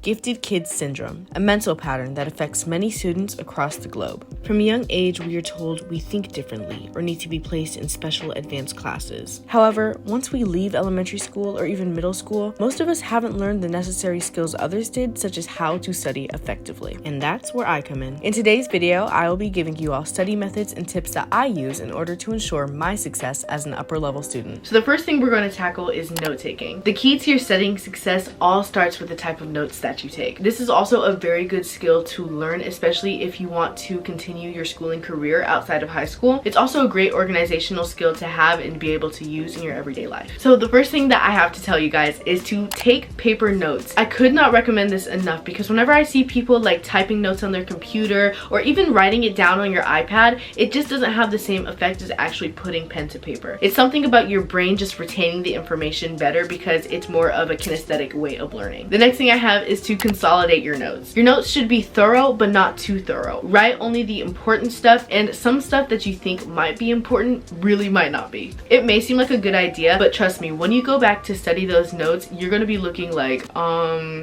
gifted kids syndrome, a mental pattern that affects many students across the globe. From a young age, we are told we think differently or need to be placed in special advanced classes. However, once we leave elementary school or even middle school, most of us haven't learned the necessary skills others did, such as how to study effectively. And that's where I come in. In today's video, I will be giving you all study methods and tips that I use in order to ensure my success as an upper level student. So the first thing we're going to tackle is note taking. The key to your studying success all starts with the type of notes that you take. This is also a very good skill to learn, especially if you want to continue your schooling career outside of high school. It's also a great organizational skill to have and be able to use in your everyday life. So the first thing that I have to tell you guys is to take paper notes. I could not recommend this enough because whenever I see people like typing notes on their computer or even writing it down on your iPad, it just doesn't have the same effect as actually putting pen to paper. It's something about your brain just retaining the information better because it's more of a kinesthetic way of learning. The next thing I have is to consolidate your notes. Your notes should be thorough but not too thorough. Write only the important stuff, and some stuff that you think might be important really might not be. It may seem like a good idea, but trust me, when you go back to study those notes, you're going to be looking like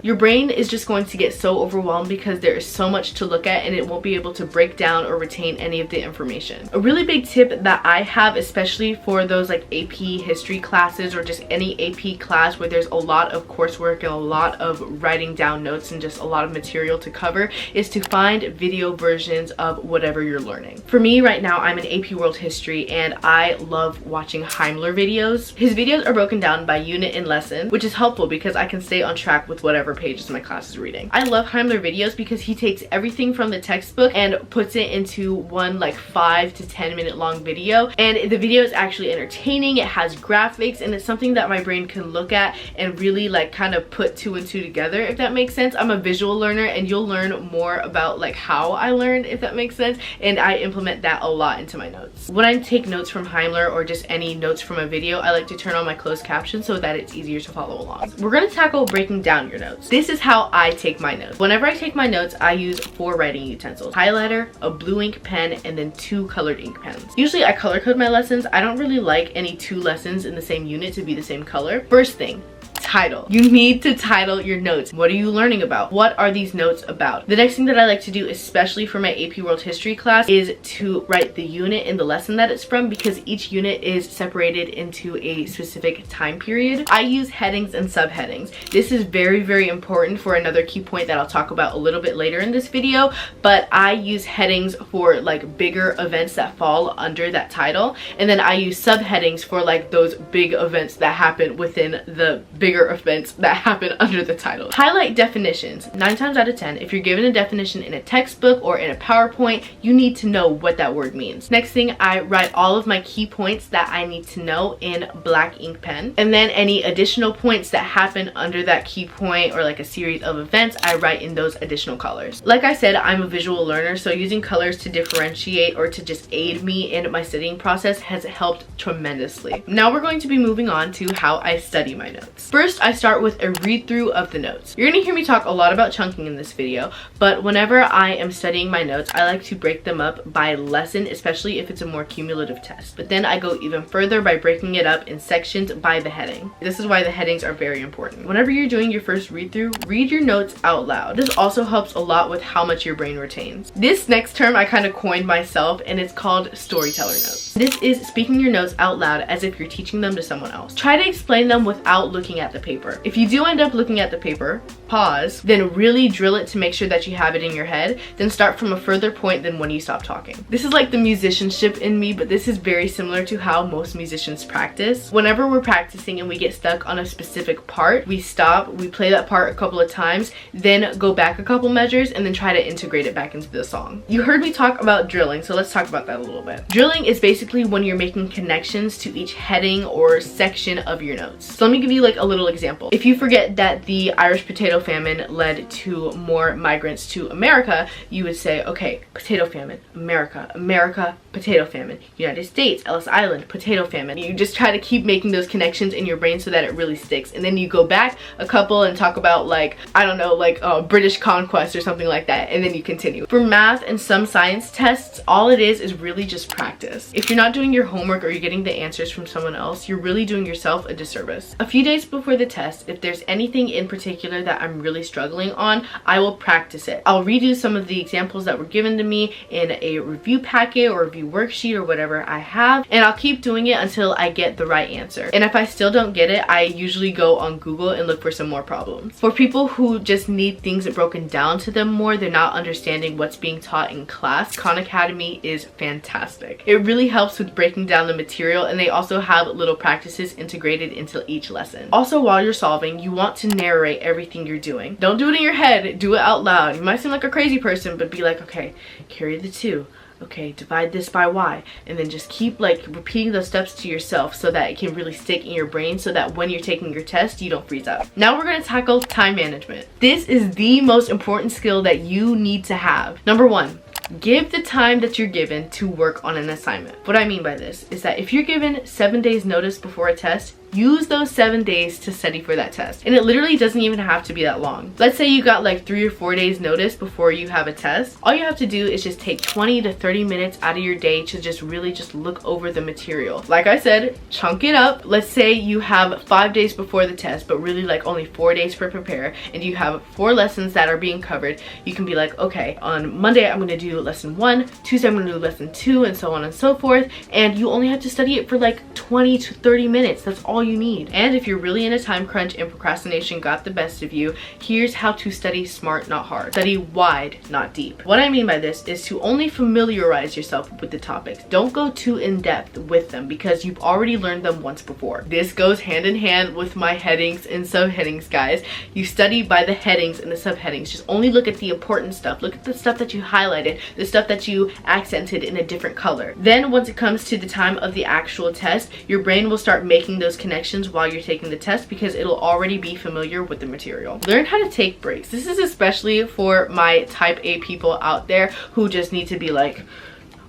your brain is just going to get so overwhelmed because there is so much to look at and it won't be able to break down or retain any of the information. A really big tip that I have, especially for those like AP history classes or just any AP class where there's a lot of coursework and a lot of writing down notes and just a lot of material to cover, is to find video versions of whatever you're learning. For me right now, I'm in AP World History and I love watching Heimler videos. His videos are broken down by unit and lesson, which is helpful because I can stay on track with whatever pages my class is reading. I love Heimler videos because he takes everything from the textbook and puts it into one like 5 to 10 minute long video, and the video is actually entertaining. It has graphics and it's something that my brain can look at and really like kind of put two and two together, if that makes sense. I'm a visual learner and you'll learn more about like how I learned, if that makes sense, and I implement that a lot into my notes. When I take notes from Heimler or just any notes from a video, I like to turn on my closed caption so that it's easier to follow along. We're going to tackle breaking down your notes. This is how I take my notes. Whenever I take my notes, I use 4 writing utensils: highlighter, a blue ink pen, and then 2 colored ink pens. Usually I color code my lessons. I don't really like any 2 lessons in the same unit to be the same color. First thing, title. You need to title your notes. What are you learning about? What are these notes about? The next thing that I like to do, especially for my AP World History class, is to write the unit and the lesson that it's from, because each unit is separated into a specific time period. I use headings and subheadings. This is very, very important for another key point that I'll talk about a little bit later in this video, but I use headings for like bigger events that fall under that title, and then I use subheadings for like those big events that happen within the bigger events that happen under the title. Highlight definitions. 9 times out of 10, if you're given a definition in a textbook or in a PowerPoint, you need to know what that word means. Next thing, I write all of my key points that I need to know in black ink pen, and then any additional points that happen under that key point or like a series of events, I write in those additional colors. Like I said, I'm a visual learner, so using colors to differentiate or to just aid me in my studying process has helped tremendously. Now we're going to be moving on to how I study my notes. First, I start with a read through of the notes. You're gonna hear me talk a lot about chunking in this video, but whenever I am studying my notes, I like to break them up by lesson, especially if it's a more cumulative test. But then I go even further by breaking it up in sections by the heading. This is why the headings are very important. Whenever you're doing your first read through, read your notes out loud. This also helps a lot with how much your brain retains. This next term I kind of coined myself, and it's called storyteller notes. This is speaking your notes out loud as if you're teaching them to someone else. Try to explain them without looking at the paper. If you do end up looking at the paper, pause, then really drill it to make sure that you have it in your head, then start from a further point than when you stop talking. This is like the musicianship in me, but this is very similar to how most musicians practice. Whenever we're practicing and we get stuck on a specific part, we stop, we play that part a couple of times, then go back a couple measures, and then try to integrate it back into the song. You heard me talk about drilling, so let's talk about that a little bit. Drilling is basically when you're making connections to each heading or section of your notes. So let me give you like a little example. If you forget that the Irish potato famine led to more migrants to America, you would say, okay, potato famine, America, America, potato famine, United States, Ellis Island, potato famine. You just try to keep making those connections in your brain so that it really sticks. And then you go back a couple and talk about like, I don't know, like British conquest or something like that. And then you continue. For math and some science tests, all it is really just practice. If you're not doing your homework or you're getting the answers from someone else, you're really doing yourself a disservice. A few days before before the test, if there's anything in particular that I'm really struggling on, I will practice it. I'll redo some of the examples that were given to me in a review packet or review worksheet or whatever I have, and I'll keep doing it until I get the right answer. And if I still don't get it, I usually go on Google and look for some more problems. For people who just need things broken down to them more, they're not understanding what's being taught in class, Khan Academy is fantastic. It really helps with breaking down the material, and they also have little practices integrated into each lesson. Also, while you're solving, you want to narrate everything you're doing. Don't do it in your head, do it out loud. You might seem like a crazy person, but be like, okay, carry the 2. Okay, divide this by y, and then just keep like repeating those steps to yourself so that it can really stick in your brain, so that when you're taking your test you don't freeze up. Now we're going to tackle time management. This is the most important skill that you need to have. Number 1, give the time that you're given to work on an assignment. What I mean by this is that if you're given 7 days notice before a test, use those 7 days to study for that test. And it literally doesn't even have to be that long. Let's say you got like 3 or 4 days notice before you have a test. All you have to do is just take 20 to 30 minutes out of your day to just really just look over the material. Like I said, chunk it up. Let's say you have 5 days before the test, but really like only 4 days to prepare, and you have 4 lessons that are being covered. You can be like, okay, on Monday I'm gonna do lesson 1, Tuesday I'm gonna do lesson 2, and so on and so forth. And you only have to study it for like 20 to 30 minutes. That's all you need. And if you're really in a time crunch and procrastination got the best of you, here's how to study smart, not hard. Study wide, not deep. What I mean by this is to only familiarize yourself with the topics. Don't go too in depth with them because you've already learned them once before. This goes hand in hand with my headings and subheadings, guys. You study by the headings and the subheadings. Just only look at the important stuff. Look at the stuff that you highlighted, the stuff that you accented in a different color. Then once it comes to the time of the actual test, your brain will start making those connections while you're taking the test because it'll already be familiar with the material. Learn how to take breaks. This is especially for my type A people out there who just need to be like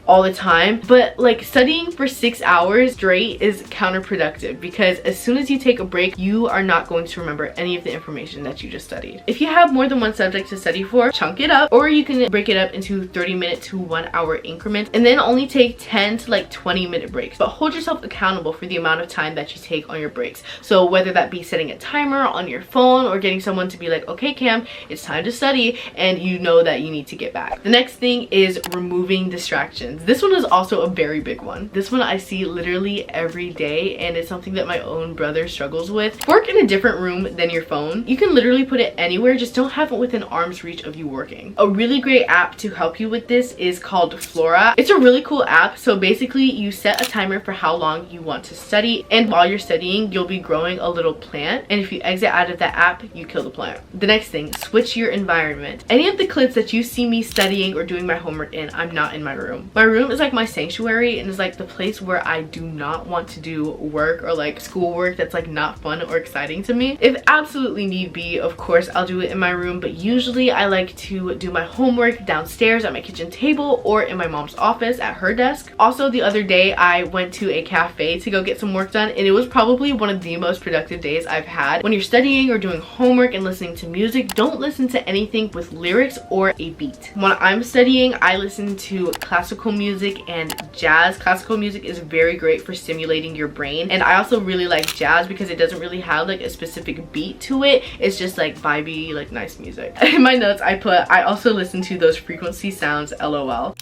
all the time, but like studying for 6 hours straight is counterproductive because as soon as you take a break, you are not going to remember any of the information that you just studied. If you have more than one subject to study for, chunk it up, or you can break it up into 30-minute to 1 hour increments and then only take 10 to like 20-minute breaks, but hold yourself accountable for the amount of time that you take on your breaks. So whether that be setting a timer on your phone or getting someone to be like, okay Cam, it's time to study, and you know that you need to get back. The next thing is removing distractions. This one is also a very big one. This one I see literally every day, and it's something that my own brother struggles with. Work in a different room than your phone. You can literally put it anywhere, just don't have it within arm's reach of you working. A really great app to help you with this is called Flora. It's a really cool app. So basically you set a timer for how long you want to study, and while you're studying you'll be growing a little plant, and if you exit out of that app you kill the plant. The next thing, switch your environment. Any of the clips that you see me studying or doing my homework in, I'm not in my room. My room is like my sanctuary and is like the place where I do not want to do work or like schoolwork that's like not fun or exciting to me. If absolutely need be, of course I'll do it in my room, but usually I like to do my homework downstairs at my kitchen table or in my mom's office at her desk. Also, the other day I went to a cafe to go get some work done, and it was probably one of the most productive days I've had. When you're studying or doing homework and listening to music, don't listen to anything with lyrics or a beat. When I'm studying, I listen to classical music and jazz. Classical music is very great for stimulating your brain, and I also really like jazz because it doesn't really have like a specific beat to it. It's just like vibey, like nice music. In my notes I put, I also listen to those frequency sounds, LOL.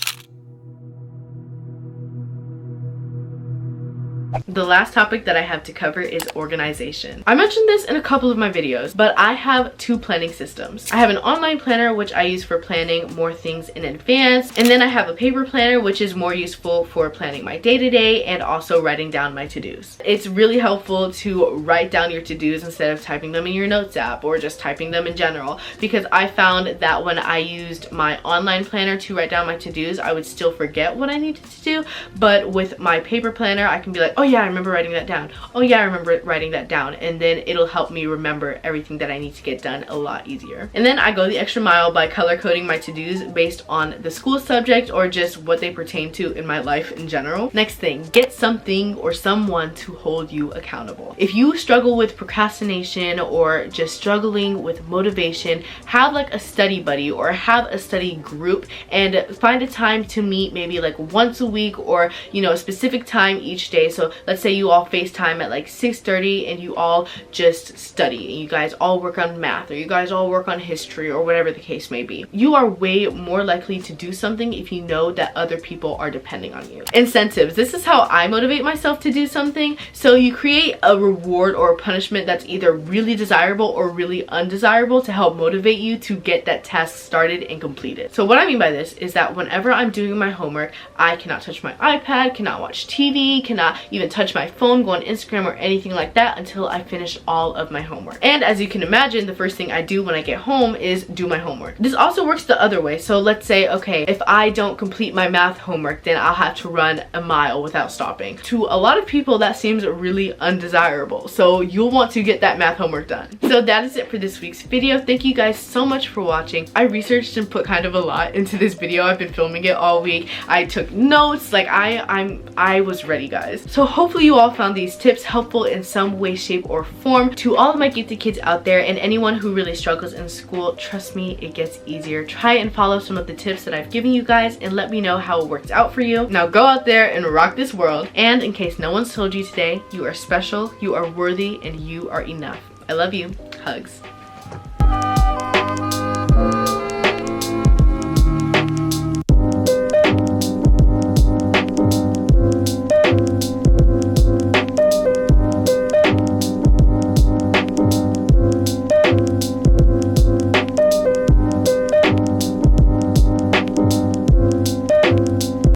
The last topic that I have to cover is organization. I mentioned this in a couple of my videos, but I have 2 planning systems. I have an online planner, which I use for planning more things in advance, and then I have a paper planner, which is more useful for planning my day-to-day and also writing down my to-dos. It's really helpful to write down your to-dos instead of typing them in your notes app or just typing them in general, because I found that when I used my online planner to write down my to-dos, I would still forget what I needed to do, but with my paper planner, I can be like, oh yeah, I remember writing that down. Oh yeah, I remember writing that down. And then it'll help me remember everything that I need to get done a lot easier. And then I go the extra mile by color coding my to-dos based on the school subject or just what they pertain to in my life in general. Next thing, get something or someone to hold you accountable. If you struggle with procrastination or just struggling with motivation, have like a study buddy or have a study group and find a time to meet, maybe like once a week or, you know, a specific time each day. So let's say you all FaceTime at like 6:30 and you all just study and you guys all work on math, or you guys all work on history, or whatever the case may be. You are way more likely to do something if you know that other people are depending on you. Incentives. This is how I motivate myself to do something. So you create a reward or a punishment that's either really desirable or really undesirable to help motivate you to get that task started and completed. So what I mean by this is that whenever I'm doing my homework, I cannot touch my iPad, cannot watch TV, cannot even touch my phone, go on Instagram or anything like that until I finish all of my homework. And as you can imagine, the first thing I do when I get home is do my homework. This also works the other way. So let's say, okay, if I don't complete my math homework, then I'll have to run a mile without stopping. To a lot of people, that seems really undesirable. So you'll want to get that math homework done. So that is it for this week's video. Thank you guys so much for watching. I researched and put kind of a lot into this video. I've been filming it all week. I took notes. Like I was ready, guys. So hopefully you all found these tips helpful in some way, shape, or form. To all of my gifted kids out there and anyone who really struggles in school, trust me, it gets easier. Try and follow some of the tips that I've given you guys and let me know how it worked out for you. Now go out there and rock this world. And in case no one's told you today, you are special, you are worthy, and you are enough. I love you. Hugs.